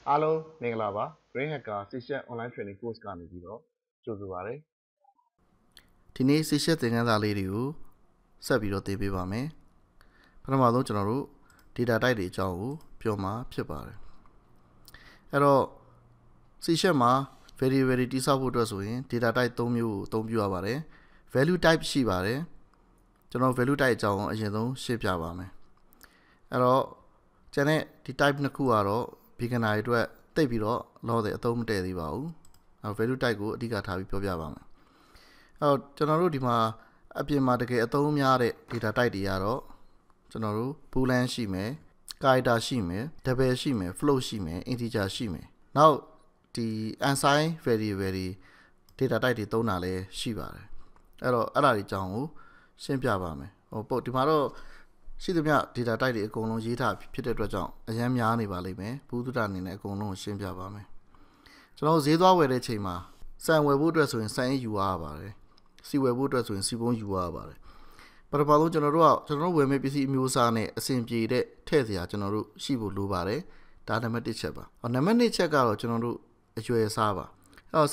အားလုံးမင်္ဂလာပါ Green Hacker Session Online Training Course ကနေပြီးတော့ကြိုဆိုပါရစေဒီနေ့ Session သင်ခန်းစာလေးတွေကိုဆက်ပြီးတော့သင်ပေးပါမယ်ပထမဆုံးကျွန်တော်တို့ Data Type တွေအကြောင်းကိုပြောမှာဖြစ်ပါတယ်အဲ့တော့ Session မှာ Variable တိစောက်ဖို့အတွက်ဆိုရင် Data Type 3မျိုးကိုအသုံးပြုရပါတယ် Value Type ရှိပါတယ်ကျွန်တော် Value Type အကြောင်းအရင်ဆုံးရှင်းပြပါမယ်အဲ့တော့ကျန်တဲ့ဒီ Type နှစ်ခုကတော့beginner တွေအတွက်တိတ်ပြီးတော့လောတဲ့အသုံးမတည့်သေးပါဘူး။ value type ကိုအဓိကထားပြီးပြောပြပါမယ်။အဲ့တော့ကျွန်တော်တို့ဒီမှာအပြင်မှာတကယ်အသုံးများတဲ့ data type တွေကတော့ကျွန်တော်တို့ boolean ရှိမယ် character ရှိမယ် double ရှိမယ် float ရှိမယ် integer ရှိမယ်။နောက်ဒီ unsigned variable တွေ data type တွေသုံးတာလည်းရှိပါတယ်။အဲ့တော့အဲ့ဒါတွေအကြောင်းကိုရှင်းပြပါမယ်။ဒီမှာတော့ရှိသမျှ data type တွေအကုန်လုံးရေးထားဖြစ်တဲ့အတွက်ကြောင့်အများများနေပါလိမ့်မယ်ဘူးတုဒအနေနဲ့အကုန်လုံးရှင်းပြပါမယ်ကျွန်တော်ဈေးသွားဝယ်တဲ့ချိန်မှာစံဝယ်ဖို့အတွက်ဆိုရင်စံယူရပါတယ်စီဝယ်ဖို့အတွက်ဆိုရင်စီပုံးယူရပါတယ်ပထမဆုံးကျွန်တော်တို့ဝယ်မယ့်ပစ္စည်းအမျိုးအစားနဲ့အဆင်ပြေတဲ့ထည့်စရာကျွန်တော်တို့ရှိဖို့လိုပါတယ်ဒါနံပါတ်1ချက်ပါနံပါတ်2ချက်ကတော့ကျွန်တော်တို့အရွယ်အစားပါ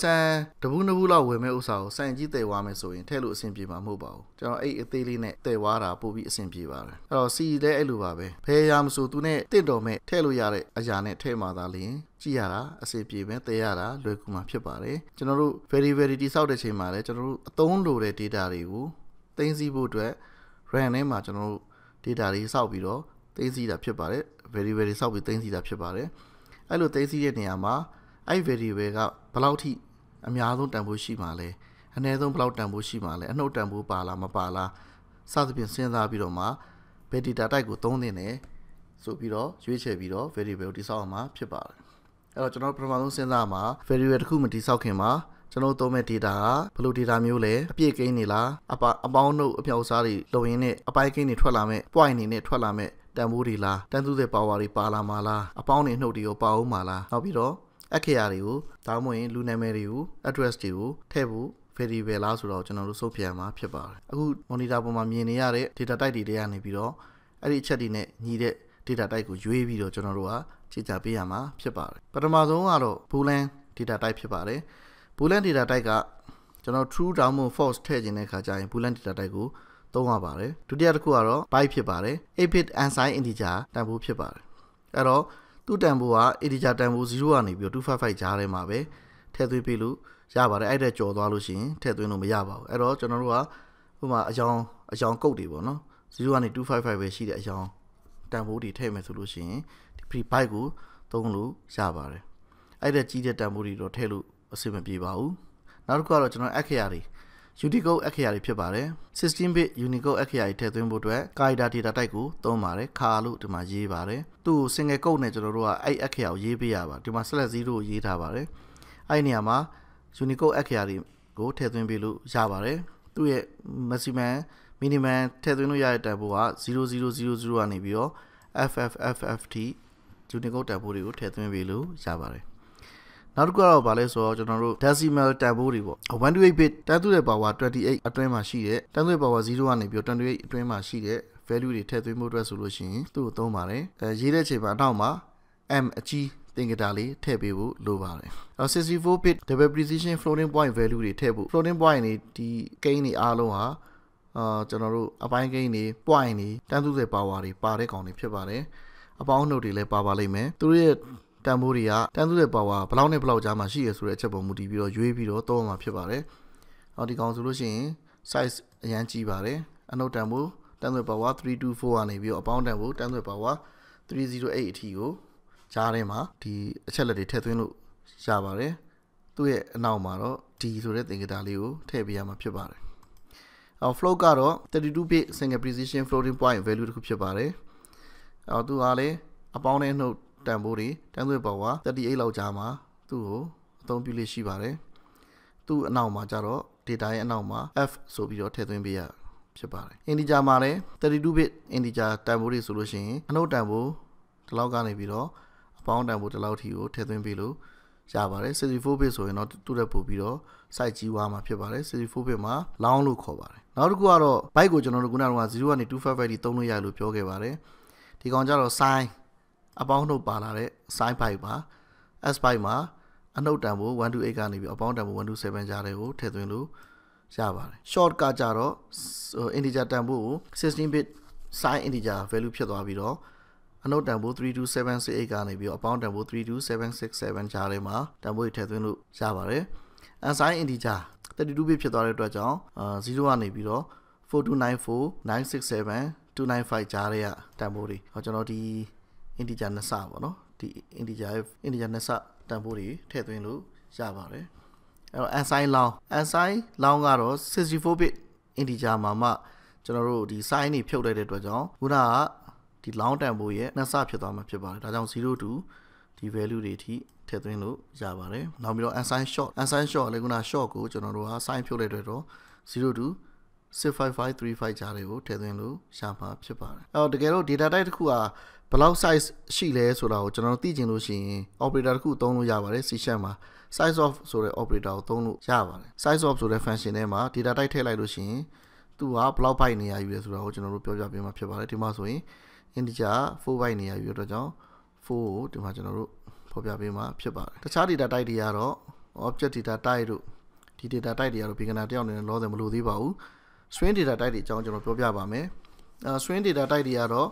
ဆန်တပူးနှစ်ပူးလောက်ဝယ်မဲ့ဥစ္စာကိုစံကြီးတည်သွားမယ်ဆိုရင်ထည့်လို့အဆင်ပြေမှာမဟုတ်ပါဘူးကျွန်တော်အဲ့အသေးလေးနဲ့တည်သွားတာပို့ပြီးအဆင်ပြေပါတယ်အဲ့တော့စီလည်းအဲ့လိုပါပဲဘယ်ရာမဆိုသူနဲ့တင့်တော်မဲ့ထည့်လို့ရတဲ့အရာနဲ့ထည့်မှသာလျှင်ကြည့်ရတာအဆင်ပြေမယ်တည်ရတာလွယ်ကူမှာဖြစ်ပါတယ်ကျွန်တော်တို့ variability စောက်တဲ့ချိန်မှာလည်းကျွန်တော်တို့အသုံးလိုတဲ့ data တွေကိုသိမ်းဆည်းဖို့အတွက် RAM ထဲမှာကျွန်တော်တို့ data တွေစောက်ပြီးတော့သိမ်းဆည်းတာဖြစ်ပါတယ် variability စောက်ပြီးသိမ်းဆည်းတာဖြစ်ပါတယ်အဲ့လိုသိမ်းဆည်းတဲ့နေရာမှာအဲ့ variable ကဘယ်လောက်ထိအများဆုံးတန်ဖိုးရှိမှာလဲအနည်းဆုံးဘယ်လောက်တန်ဖိုးရှိမှာလဲအနှုတ်တန်ဖိုးပါလားမပါလားစသဖြင့်စဉ်းစားပြီးတော့မှဘယ် data type ကိုသုံးသင့်တယ်ဆိုပြီးတော့ရွေးချယ်ပြီးတော့ variable ကိုတိစောက်အောင်မှာဖြစ်ပါတယ်အဲ့တော့ကျွန်တော်ပထမဆုံးစဉ်းစားမှာ variable တစ်ခုမတိစောက်ခင်မှာကျွန်တော်သုံးမဲ့ data ကဘယ်လို data မျိုးလဲအပြည့်ကိန်းနေလားအပေါင်းနှုတ်အပြောက်စားတွေလုံရင်းနဲ့အပိုင်းကိန်းတွေထွက်လာမဲ့ point နေနဲ့ထွက်လာမဲ့တန်ဖိုးတွေလားတန်သူတဲ့ power တွေပါလာမှာလားအပေါင်းတွေနှုတ်တွေကိုပါအောင်မှာလားနောက်ပြီးတော့အခရာတွေကိုဒါမှမဟုတ်လူနာမည်တွေကို address တွေကိုထည့်ဖို့ variable လားဆိုတော့ကျွန်တော်တို့စုပ်ပြန်မှာဖြစ်ပါတယ်အခု monitor ပေါ်မှာမြင်နေရတဲ့ data type တွေကနေပြီးတော့အဲ့ဒီအချက်တွေနဲ့ညီတဲ့ data type ကိုရွေးပြီးတော့ကျွန်တော်တို့ကချိန်ချပေးရမှာဖြစ်ပါတယ်ပထမဆုံးကတော့ boolean data type ဖြစ်ပါတယ် boolean data type ကကျွန်တော် true ဒါမှမဟုတ် false ထည့်ခြင်းတဲ့အခါကျရင် boolean data type ကိုသုံးရပါတယ်ဒုတိယတစ်ခုကတော့ byte ဖြစ်ပါတယ်8 bit unsigned integer တန်ဖိုးဖြစ်ပါတယ်အဲ့တော့သူ့တန်ဖိုးက integer တန်ဖိုး0ကနေပြီးတော့255ကြားထဲမှာပဲထည့်သွင်းပေးလို့ရပါတယ်အဲ့ဒါကြော်သွားလို့ရှိရင်ထည့်သွင်းလို့မရပါဘူးအဲ့တော့ကျွန်တော်တို့ကဥပမာအယောင်ကုတ်တွေပေါ့နော်0ကနေ255ပဲရှိတဲ့အယောင်တန်ဖိုးတွေထည့်မယ်ဆိုလို့ရှိရင်ဒီ byte ကိုသုံးလို့ရပါတယ်အဲ့ဒါကြီးတဲ့တန်ဖိုးတွေတော့ထည့်လို့အဆင်မပြေပါဘူးနောက်တစ်ခုကတော့ကျွန်တော်အခရာတွေ Unicode အခရာတွေဖြစ်ပါတယ်16 bit Unicode အခရာတွေထည့်သွင်းဖို့အတွက် character data type ကိုသုံးပါတယ်ခါလို့ဒီမှာရေးပါတယ်သူ့ကို single code နဲ့ကျွန်တော်တို့ကအဲ့အခရာကိုရေးပေးရပါဒီမှာ /0 ကိုရေးထားပါတယ်အဲ့ဒီနေရာမှာ Unicode အခရာတွေကိုထည့်သွင်းပေးလို့ရပါတယ်သူ့ရဲ့ maximum minimum ထည့်သွင်းလို့ရတဲ့တန်ဖိုးက0000ကနေပြီးတော့ FFFFT Unicode တန်ဖိုးတွေကိုထည့်သွင်းပေးလို့ရပါတယ်နောက်တစ်ခုကတော့ဗာလဲဆိုတော့ကျွန်တော်တို့ decimal တန်ဖိုးတွေပေါ့128 bit တန်တူတဲ့ power 28အတွင်းမှာရှိတဲ့တန်တူတဲ့ power 0ကနေပြီးတော့28အတွင်းမှာရှိတဲ့ value တွေထည့်သွင်းဖို့အတွက်ဆိုလို့ရှိရင်သူ့ကိုသုံးပါတယ်ရေးတဲ့ချိန်မှာအနောက်မှာ m အကြီးသင်္ကေတလေးထည့်ပေးဖို့လိုပါတယ်64 bit double precision floating point value တွေထည့်ဖို့ floating point တွေဒီကိန်းတွေအားလုံးဟာကျွန်တော်တို့အပိုင်းကိန်းတွေ point တွေတန်တူတဲ့ power တွေပါတဲ့ကောင်တွေဖြစ်ပါတယ်အပေါင်းနှုတ်တွေလည်းပါလိမ့်မယ်သူတို့ရဲ့တန်ဖိုးတွေကတန်သူတဲ့ power ဘယ်လောက်နဲ့ဘယ်လောက်ကြားမှာရှိရဆိုတဲ့အချက်ပေါ်မူတည်ပြီးတော့ရွေးပြီးတော့သုံးမှာဖြစ်ပါတယ်။ဒီကောင်ဆိုလို့ရှိရင် size အရန်ကြီးပါတယ်။အနှုတ်တန်ဖိုးတန်သူ power 324ကနေပြီးတော့အပေါင်းတန်ဖိုးတန်သူ power 308အထိကိုကြားထဲမှာဒီအချက်လက်တွေထည့်သွင်းလို့ရပါတယ်။သူ့ရဲ့အနောက်မှာတော့ D ဆိုတဲ့သင်္ကေတလေးကိုထည့်ပေးရမှာဖြစ်ပါတယ်။ float ကတော့32 bit single precision floating point value တစ်ခုဖြစ်ပါတယ်။သူကလည်းအပေါင်းနဲ့နှုတ်တန်ဖိုးတွေတန်သွေးပေါ်က38လောက်ကြာမှာသူ့ကိုအသုံးပြုလို့ရှိပါတယ်သူ့အနောက်မှာကျတော့ data ရဲ့အနောက်မှာ f ဆိုပြီးတော့ထည့်သွင်းပေးရဖြစ်ပါတယ် integer မှာလည်း32 bit integer တန်ဖိုးတွေဆိုလို့ရှိရင်အနှုတ်တန်ဖိုးဒီလောက်ကနေပြီးတော့အပေါင်းတန်ဖိုးဒီလောက်ထိကိုထည့်သွင်းပေးလို့ရပါတယ်64 bit ဆိုရင်တော့သူ့တက်ပို့ပြီးတော့ size ကြီးွားမှာဖြစ်ပါတယ်64 bit မှာ long လို့ခေါ်ပါတယ်နောက်တစ်ခုကတော့ byte ကိုကျွန်တော်တို့ခုနက0ကနေ255ထိသုံးလို့ရလို့ပြောခဲ့ပါတယ်ဒီကောင်ကျတော့ sign အပေါင်းနှုတ်ပါလာတဲ့ sign byte ပါ S ပိုင်းမှာအနှုတ်တန်ဖိုး1 to 8ကနေပြီးအပေါင်းတန်ဖိုး1 to 7ကြားတွေကိုထည့်သွင်းလို့ရပါတယ် short ကကြတော့ integer တန်ဖိုးကို16 bit size integer value ဖြစ်သွားပြီးတော့အနှုတ်တန်ဖိုး3 to 768ကနေပြီးအပေါင်းတန်ဖိုး3 to 767ကြားတွေမှာတန်ဖိုးထည့်သွင်းလို့ရပါတယ် size integer 32 bit ဖြစ်သွားတဲ့အတွက်ကြောင့်0ကနေပြီးတော့4294 967 295ကြားတွေကတန်ဖိုးတွေကျွန်တော်ဒီ integer နှစ်ဆပေါ့နော်ဒီ integer နှစ်ဆတန်ဖိုးတွေထည့်သွင်းလို့ရပါတယ်အဲ့တော့ unsigned long ကတော့ 64 bit integer မှာမှကျွန်တော်တို့ဒီ sign တွေဖြုတ်လိုက်တဲ့အတွက်ကြောင့်ခုနကဒီ long တန်ဖိုးရဲ့နှစ်ဆဖြစ်သွားမှာဖြစ်ပါတယ်ဒါကြောင့်0 to ဒီ value တွေအထိထည့်သွင်းလို့ရပါတယ်နောက်ပြီးတော့ unsigned short လည်းခုန short ကိုကျွန်တော်တို့က sign ဖြုတ်လိုက်တဲ့တော့0 to 65535ကြားတွေကိုထည့်သွင်းလို့ရမှာဖြစ်ပါတယ်အဲ့တော့တကယ်လို့ data type တစ်ခုကဘယ်လောက် size ရှိလဲဆိုတာကိုကျွန်တော်တို့သိချင်လို့ရှိရင် operator တစ်ခုသုံးလို့ရပါတယ် C# မှာ size of ဆိုတဲ့ operator ကိုသုံးလို့ရပါတယ် size of ဆိုတဲ့ function ထဲမှာ data type ထည့်လိုက်လို့ရှိရင်သူကဘယ်လောက် byte နေရာယူလဲဆိုတာကိုကျွန်တော်တို့ပြောပြပေးမှာဖြစ်ပါတယ်ဒီမှာဆိုရင် integer 4 byte နေရာယူတဲ့အတွက်ကြောင့်4ကိုဒီမှာကျွန်တော်တို့ဖော်ပြပေးမှာဖြစ်ပါတယ်တခြား data type တွေကတော့ object data type တို့ဒီ data type တွေကတော့ beginner တယောက်အနေနဲ့လောဆယ်မလို့သေးပါဘူး string data type တွေအကြောင်းကျွန်တော်ပြောပြပါမယ်string data type တွေကတော့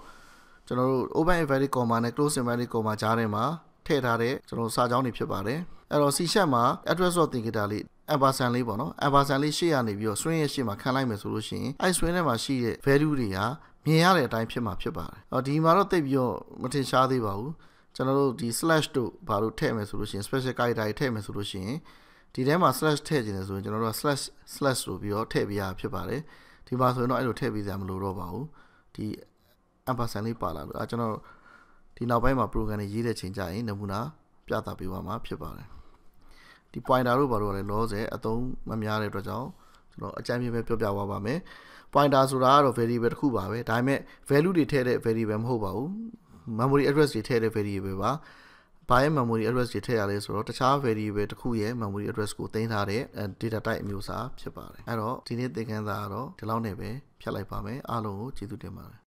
ကျွန်တော်တို့ open inverted comma နဲ့ close inverted comma ကြားထဲမှာထည့်ထားတဲ့ကျွန်တော်စာကြောင်းတွေဖြစ်ပါတယ်အဲ့တော့ C# မှာ address of indicator လေး ampersand လေးပေါ့နော် ampersand လေးရှေ့ကနေပြီးတော့ string ရဲ့ရှေ့မှာခံလိုက်မယ်ဆိုလို့ရှိရင်အဲ့ string ထဲမှာရှိတဲ့ value တွေကမြင်ရတဲ့အတိုင်းဖြစ်မှာဖြစ်ပါတယ်ဒီမှာတော့တိတ်ပြီးတော့မထင်ရှားသေးပါဘူးကျွန်တော်တို့ဒီ slash တို့ဘာလို့ထည့်မယ်ဆိုလို့ရှိရင် special character တွေထည့်မယ်ဆိုလို့ရှိရင်ဒီထဲမှာ slash ထည့်ခြင်းလဲဆိုရင်ကျွန်တော်တို့က slash ဆိုပြီးတော့ထည့်ပေးရဖြစ်ပါတယ်ဒီမှာဆိုရင်တော့အဲ့လိုထည့်ပေးစရာမလိုတော့ပါဘူးဒီ ampersand လေးပါလာလို့ကျွန်တော်ဒီနောက်ပိုင်းမှာ program တွေရေးတဲ့ချိန်ကြရင်နမူနာပြသပေးပါမှာဖြစ်ပါတယ်ဒီ pointer တို့ဘာလို့လဲလောဆယ်အသုံးမများတဲ့အတွက်ကြောင့်ကျွန်တော်အကြမ်းမြင်ပဲပြောပြသွားပါမယ် pointer ဆိုတာကတော့ variable တစ်ခုပါပဲဒါပေမဲ့ value တွေထည့်တဲ့ variable မဟုတ်ပါဘူး memory address တွေထည့်တဲ့ variable ပါဘာရဲ့ memory address တွေထည့်ရလဲဆိုတော့တခြား variable တစ်ခုရဲ့ memory address ကိုတင်ထားတဲ့ data type အမျိုးအစားဖြစ်ပါတယ်အဲ့တော့ဒီနေ့သင်ခန်းစာကတော့ဒီလောက်နဲ့ပဲဖြတ်လိုက်ပါမယ်အားလုံးကိုကျေးဇူးတင်ပါတယ်